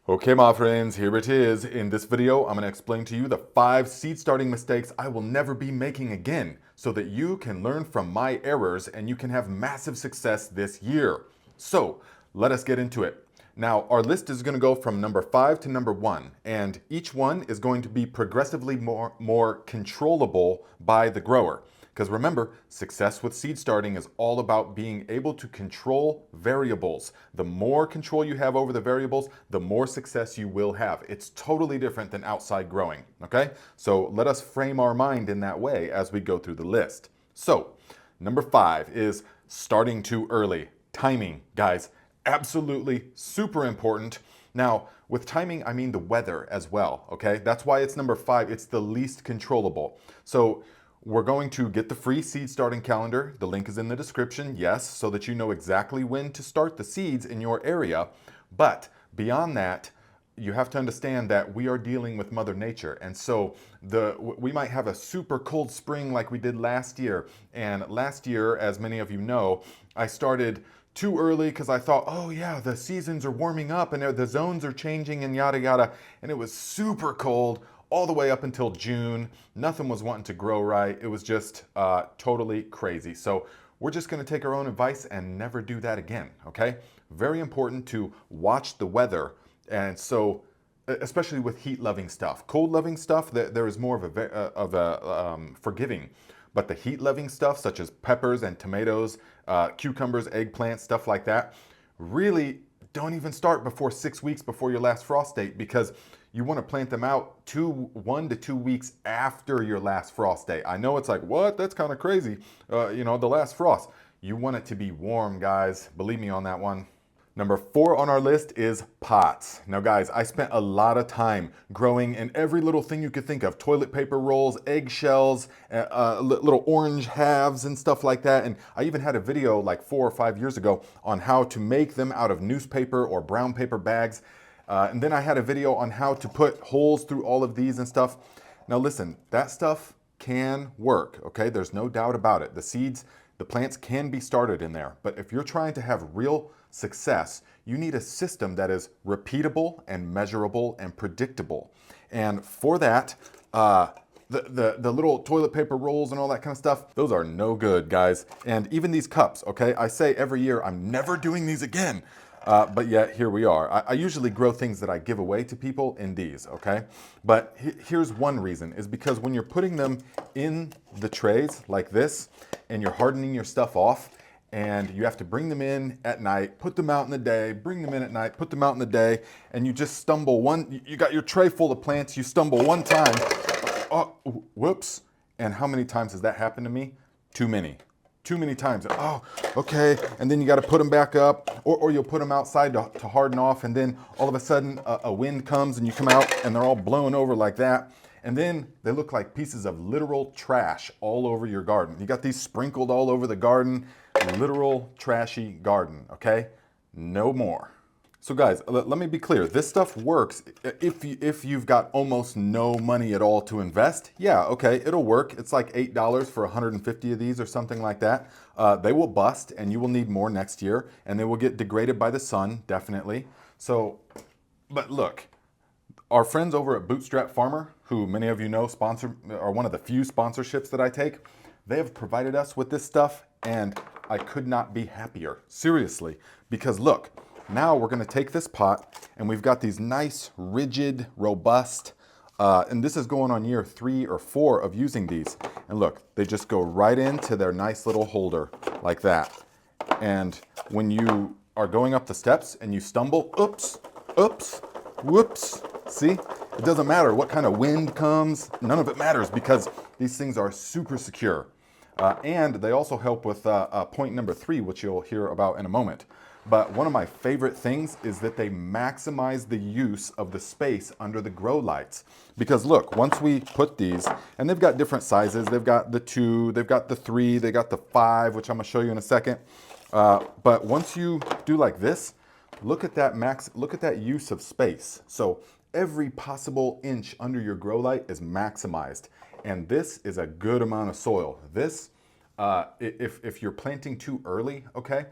Okay, my friends, here it is. In this video, I'm going to explain to you the 5 seed starting mistakes I will never be making again so that you can learn from my errors and you can have massive success this year. So, let us get into it. Now, our list is going to go from number 5 to number 1, and each one is going to be progressively more controllable by the grower. Because remember, success with seed starting is all about being able to control variables. The more control you have over the variables, the more success you will have. It's totally different than outside growing, okay? So let us frame our mind in that way as we go through the list. So, number 5 is starting too early. Timing, guys, absolutely super important. Now, with timing, I mean the weather as well, okay? That's why it's number 5. It's the least controllable. So, we're going to get the free seed starting calendar. The link is in the description, yes, so that you know exactly when to start the seeds in your area. But beyond that, you have to understand that we are dealing with Mother Nature. And so we might have a super cold spring like we did last year. And last year, as many of you know, I started too early because I thought, oh yeah, the seasons are warming up and the zones are changing and yada yada. And it was super cold all the way up until June. Nothing was wanting to grow right. It was just totally crazy. So we're just going to take our own advice and never do that again, okay? Very important to watch the weather. And so, especially with heat-loving stuff. Cold-loving stuff, there is more of a forgiving. But the heat-loving stuff, such as peppers and tomatoes, cucumbers, eggplants, stuff like that, really don't even start before 6 weeks before your last frost date, because you want to plant them out 1 to 2 weeks after your last frost date. I know it's like, what? That's kind of crazy. The last frost. You want it to be warm, guys. Believe me on that one. Number 4 on our list is pots. Now guys, I spent a lot of time growing in every little thing you could think of. Toilet paper rolls, eggshells, little orange halves and stuff like that. And I even had a video like 4 or 5 years ago on how to make them out of newspaper or brown paper bags. And then I had a video on how to put holes through all of these and stuff. Now listen, that stuff can work, okay? There's no doubt about it. The seeds, the plants can be started in there. But if you're trying to have real success, you need a system that is repeatable and measurable and predictable. And for that, the little toilet paper rolls and all that kind of stuff, those are no good, guys. And even these cups, okay? I say every year, I'm never doing these again. But yet here we are. I usually grow things that I give away to people in these, okay? But here's one reason, is because when you're putting them in the trays like this, and you're hardening your stuff off, and you have to bring them in at night, put them out in the day, bring them in at night, put them out in the day, and you just stumble you got your tray full of plants, you stumble one time, oh, whoops. And how many times has that happened to me? Too many. Too many times. Oh, okay. And then you got to put them back up, or you'll put them outside to harden off, and then all of a sudden a wind comes and you come out and they're all blown over like that. And then they look like pieces of literal trash all over your garden. You got these sprinkled all over the garden, literal trashy garden, okay? No more. So guys, let me be clear. This stuff works if you've got almost no money at all to invest. Yeah, okay, it'll work. It's like $8 for 150 of these or something like that. They will bust and you will need more next year, and they will get degraded by the sun, definitely. So, but look, our friends over at Bootstrap Farmer, who many of you know are one of the few sponsorships that I take, they have provided us with this stuff, and I could not be happier. Seriously, because look, now we're going to take this pot, and we've got these nice, rigid, robust, and this is going on year 3 or 4 of using these. And look, they just go right into their nice little holder like that. And when you are going up the steps and you stumble, oops, oops, whoops, see? It doesn't matter what kind of wind comes. None of it matters because these things are super secure. And they also help with point number 3, which you'll hear about in a moment. But one of my favorite things is that they maximize the use of the space under the grow lights. Because look, once we put these, and they've got different sizes, they've got the 2, they've got the 3, they got the 5, which I'm gonna show you in a second. But once you do like this, look at that use of space. So every possible inch under your grow light is maximized. And this is a good amount of soil. This, if you're planting too early, okay,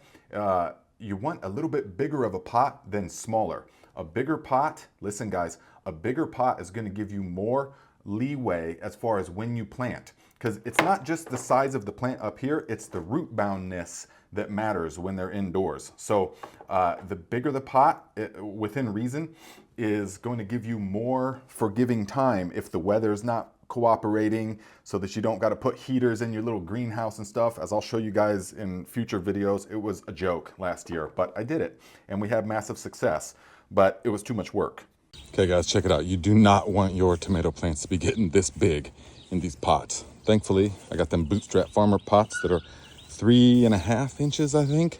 you want a little bit bigger of a pot than smaller. A bigger pot, listen guys, a bigger pot is going to give you more leeway as far as when you plant. Because it's not just the size of the plant up here, it's the root boundness that matters when they're indoors. So the bigger the pot, within reason, is going to give you more forgiving time if the weather's not cooperating, so that you don't got to put heaters in your little greenhouse and stuff. As I'll show you guys in future videos, it was a joke last year, but I did it and we had massive success, but it was too much work. Okay guys, check it out. You do not want your tomato plants to be getting this big in these pots. Thankfully, I got them Bootstrap Farmer pots that are 3.5 inches, I think.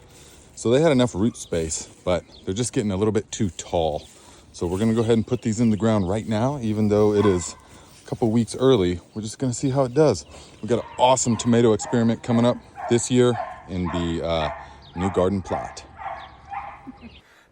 So they had enough root space, but they're just getting a little bit too tall. So we're gonna go ahead and put these in the ground right now, even though it is couple weeks early. We're just gonna see how it does. We got an awesome tomato experiment coming up this year in the new garden plot.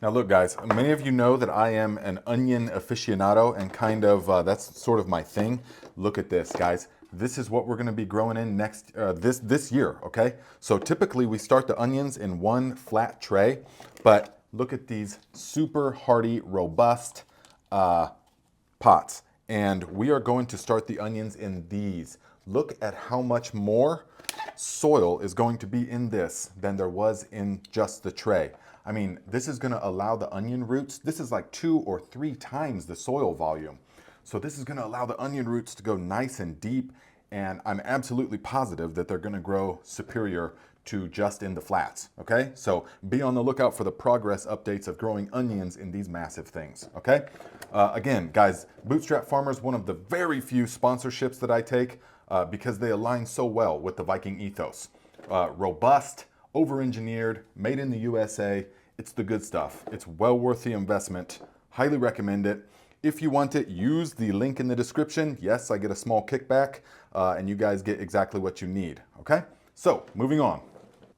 Now look guys, many of you know that I am an onion aficionado, and kind of that's sort of my thing. Look at this guys. This is what we're gonna be growing in next this year, okay? So typically we start the onions in one flat tray, but look at these super hardy, robust pots. And we are going to start the onions in these. Look at how much more soil is going to be in this than there was in just the tray. I mean, this is gonna allow the onion roots, this is like 2 or 3 times the soil volume. So this is gonna allow the onion roots to go nice and deep, and I'm absolutely positive that they're gonna grow superior to just in the flats, okay? So be on the lookout for the progress updates of growing onions in these massive things, okay? Again, guys, Bootstrap Farmer is one of the very few sponsorships that I take because they align so well with the Viking ethos. Robust, over-engineered, made in the USA, it's the good stuff. It's well worth the investment. Highly recommend it. If you want it, use the link in the description. Yes, I get a small kickback, and you guys get exactly what you need, okay? So, moving on.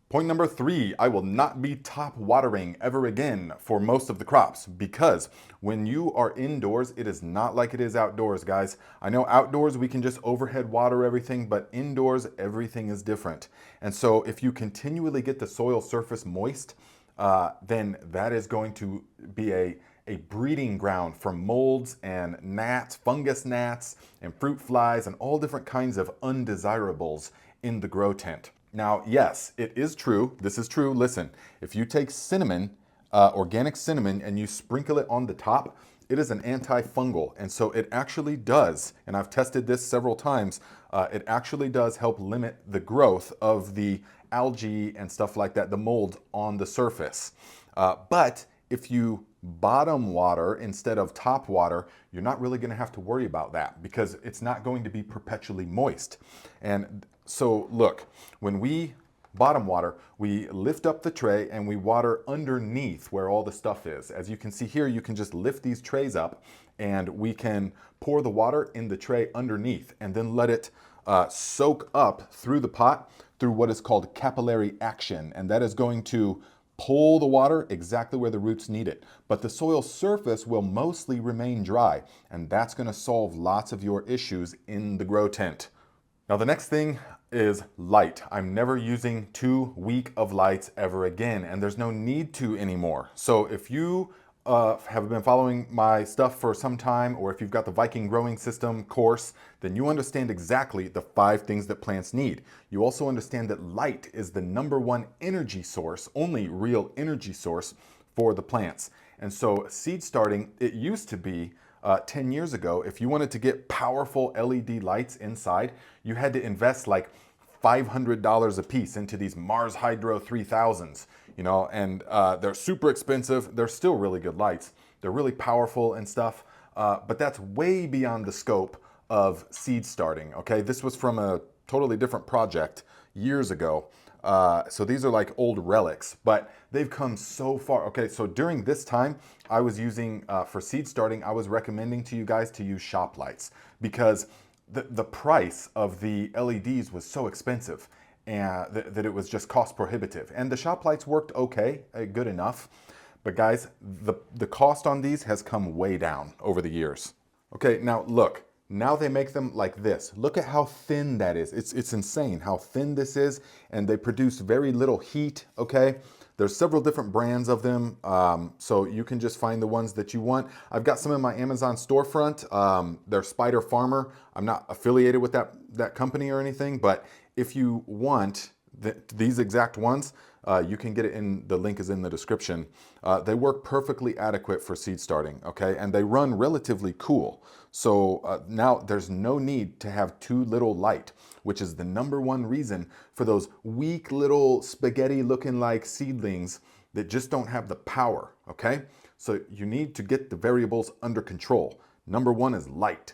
Point number 3, I will not be top watering ever again for most of the crops, because when you are indoors, it is not like it is outdoors, guys. I know outdoors we can just overhead water everything, but indoors everything is different. And so if you continually get the soil surface moist, then that is going to be a breeding ground for molds and gnats, fungus gnats, and fruit flies, and all different kinds of undesirables in the grow tent. Now, yes, it is true. This is true. Listen, if you take cinnamon, organic cinnamon, and you sprinkle it on the top, it is an antifungal. And so it actually does, and I've tested this several times, it actually does help limit the growth of the algae and stuff like that, the mold on the surface. But if you bottom water instead of top water, you're not really going to have to worry about that because it's not going to be perpetually moist. And so look, when we bottom water, we lift up the tray and we water underneath where all the stuff is. As you can see here, you can just lift these trays up and we can pour the water in the tray underneath and then let it soak up through the pot through what is called capillary action. And that is going to pull the water exactly where the roots need it. But the soil surface will mostly remain dry, and that's going to solve lots of your issues in the grow tent. Now the next thing is light. I'm never using too weak of lights ever again, and there's no need to anymore. So if you have been following my stuff for some time, or if you've got the Viking growing system course, then you understand exactly the 5 things that plants need. You also understand that light is the #1 energy source, only real energy source for the plants. And so seed starting, it used to be 10 years ago, if you wanted to get powerful LED lights inside, you had to invest like $500 a piece into these Mars Hydro 3000s, you know, and they're super expensive. They're still really good lights. They're really powerful and stuff, but that's way beyond the scope of seed starting, okay? This was from a totally different project years ago. So these are like old relics, but they've come so far. Okay, so during this time, I was using, for seed starting, I was recommending to you guys to use shop lights because the price of the LEDs was so expensive and that it was just cost prohibitive. And the shop lights worked okay, good enough. But guys, the cost on these has come way down over the years. Okay, now look. Now they make them like this. Look at how thin that is. It's insane how thin this is, and they produce very little heat, okay? There's several different brands of them, so you can just find the ones that you want. I've got some in my Amazon storefront. They're Spider Farmer. I'm not affiliated with that company or anything, but if you want these exact ones, you can get it in, the link is in the description. They work perfectly adequate for seed starting, okay? And they run relatively cool. So now there's no need to have too little light, which is the #1 reason for those weak little spaghetti looking like seedlings that just don't have the power, okay? So you need to get the variables under control. #1 is light.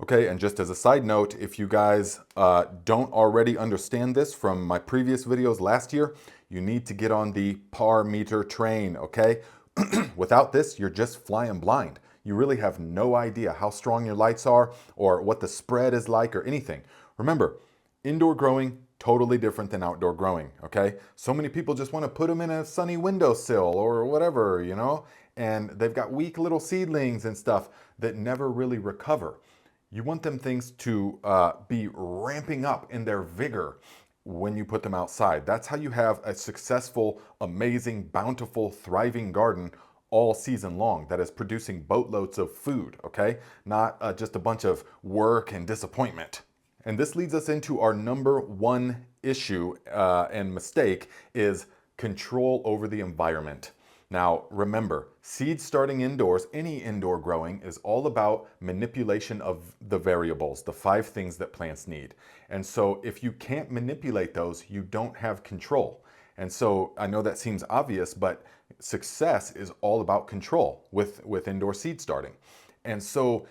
Okay, and just as a side note, if you guys don't already understand this from my previous videos last year, you need to get on the par meter train, okay? Without this, you're just flying blind. You really have no idea how strong your lights are or what the spread is like or anything. Remember, indoor growing, totally different than outdoor growing, okay? So many people just want to put them in a sunny windowsill or whatever, you know? And they've got weak little seedlings and stuff that never really recover. You want them things to be ramping up in their vigor when you put them outside. That's how you have a successful, amazing, bountiful, thriving garden all season long that is producing boatloads of food, okay? Not just a bunch of work and disappointment. And this leads us into our #1 issue and mistake is control over the environment. Now, remember, seed starting indoors, any indoor growing, is all about manipulation of the variables, the 5 things that plants need. And so if you can't manipulate those, you don't have control. And so I know that seems obvious, but success is all about control with indoor seed starting. And so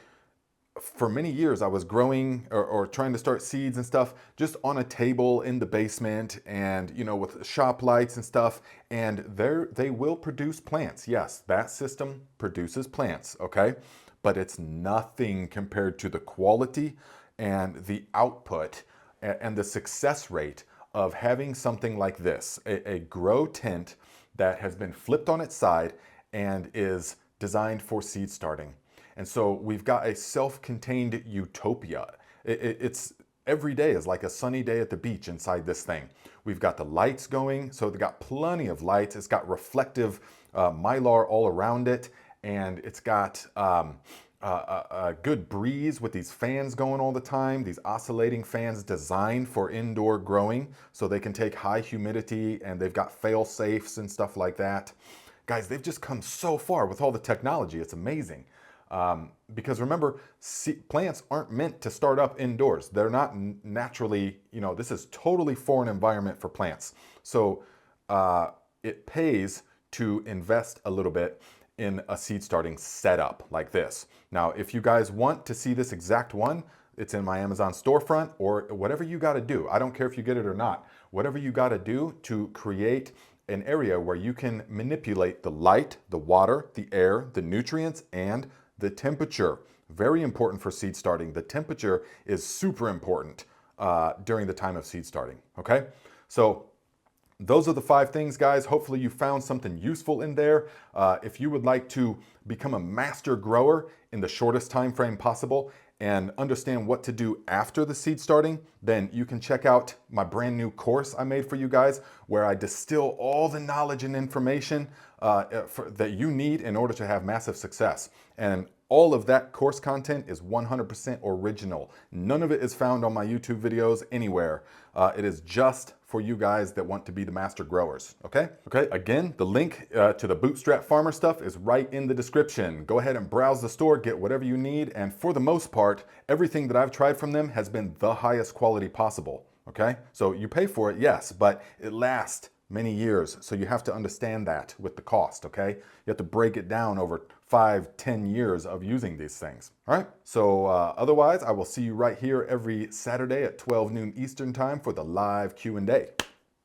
for many years, I was growing or trying to start seeds and stuff just on a table in the basement and, you know, with shop lights and stuff. And they will produce plants. Yes, that system produces plants, okay? But it's nothing compared to the quality and the output and the success rate of having something like this, a grow tent that has been flipped on its side and is designed for seed starting. And so we've got a self-contained utopia. It's every day is like a sunny day at the beach inside this thing. We've got the lights going, so they've got plenty of lights. It's got reflective mylar all around it, and it's got a good breeze with these fans going all the time, these oscillating fans designed for indoor growing so they can take high humidity, and they've got fail safes and stuff like that. Guys, they've just come so far with all the technology. It's amazing. Because remember, plants aren't meant to start up indoors. They're not naturally, you know, this is totally foreign environment for plants. So it pays to invest a little bit in a seed starting setup like this. Now, if you guys want to see this exact one, it's in my Amazon storefront, or whatever you got to do. I don't care if you get it or not. Whatever you got to do to create an area where you can manipulate the light, the water, the air, the nutrients, and the temperature. Very important for seed starting. The temperature is super important during the time of seed starting, okay? So those are the 5 things, guys. Hopefully you found something useful in there. If you would like to become a master grower in the shortest time frame possible and understand what to do after the seed starting, then you can check out my brand new course I made for you guys, where I distill all the knowledge and information that you need in order to have massive success. And all of that course content is 100% original. None of it is found on my YouTube videos anywhere. It is just for you guys that want to be the master growers, okay? Okay, again, the link to the Bootstrap Farmer stuff is right in the description. Go ahead and browse the store, get whatever you need, and for the most part, everything that I've tried from them has been the highest quality possible, okay? So you pay for it, yes, but it lasts many years, so you have to understand that with the cost, okay? You have to break it down over 5-10 years of using these things. All right, so otherwise I will see you right here every Saturday at 12 noon Eastern time for the live Q&A.